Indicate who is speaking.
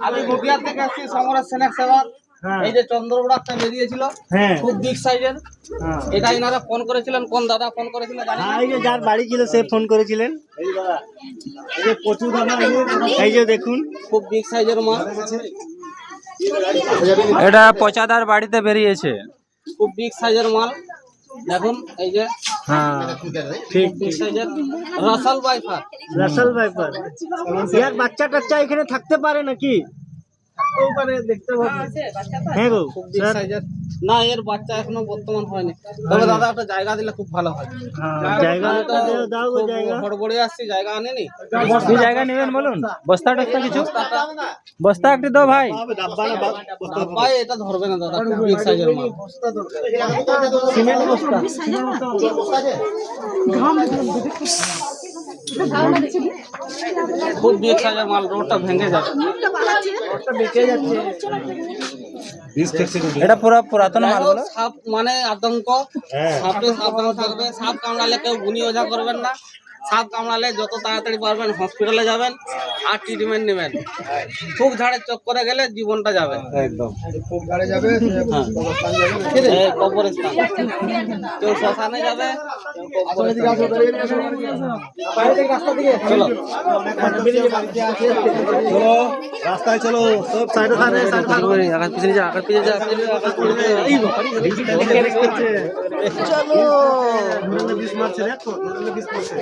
Speaker 1: আমি নদিয়া থেকে আসছি সমরেশ সেনাক সেবা। এই যে চন্দ্রবড়া একটা বেরিয়েছিল খুব বিগ সাইজের, এটা ইনারা ফোন করেছিলেন, কোন দাদা ফোন করেছিলেন
Speaker 2: এই যে যার বাড়ি ছিল সে ফোন করেছিলেন। এই যে দেখুন
Speaker 1: খুব বিগ সাইজের মাল,
Speaker 3: এটা পচাদার বাড়িতে বেরিয়েছে,
Speaker 1: খুব বিগ সাইজের মাল দেখুন। এই যে
Speaker 2: ঠিক
Speaker 1: বিগ সাইজের রাসাল বাইফার।
Speaker 2: রাসেল ভাইপার, ইয়ার বাচ্চা টাচ্চা এখানে থাকতে পারে নাকি?
Speaker 1: দেখতে পাবেন
Speaker 2: হ্যাঁ গো
Speaker 1: খুব বিগ সাইজের। না, এর বাচ্চা এখনো বর্তমান হয়নি, তবে দাদা একটা জায়গা দিলে খুব ভালো হয়।
Speaker 2: জায়গা দাও গো, জায়গা
Speaker 1: হড়বড়ে আসছি, জায়গা আনেনি।
Speaker 3: কি জায়গা নেবেন বলুন? বস্তা টস্তা কিছু, বস্তা একটু দাও ভাই।
Speaker 1: ভাই এটা ধরবে না দাদা, খুব বিগ সাইজের মাল।
Speaker 2: সিমেন্ট বস্তা।
Speaker 1: খুব বিগ সাইজের মাল, রোডটা ভেঙে যাবে।
Speaker 3: এটা পুরো পুরাতন মাল বলো।
Speaker 1: সাপ মানে আতঙ্ক, সাপে সাবধান থাকবে। সাপ কামড়ালে কেউ গুনি ওঝা করবেন না। সাপ কামড়ালে যত তাড়াতাড়ি পারবেন হসপিটালে যাবেন আর ট্রিটমেন্ট নেবেন। খুব ঝাড়ের চক্করে গেলে জীবনটা যাবে একদম। খুব ঝাড়ে যাবে, কবরস্থান, কেউ শ্মশানে যাবে,
Speaker 2: রাস্তায় চলো, সব সাইডে সাইডে
Speaker 3: আকাশ পিছনে যা, আকাশ পিছনে যা,
Speaker 2: চলো। বিষ মারছে দেখো, বিষ মারছে।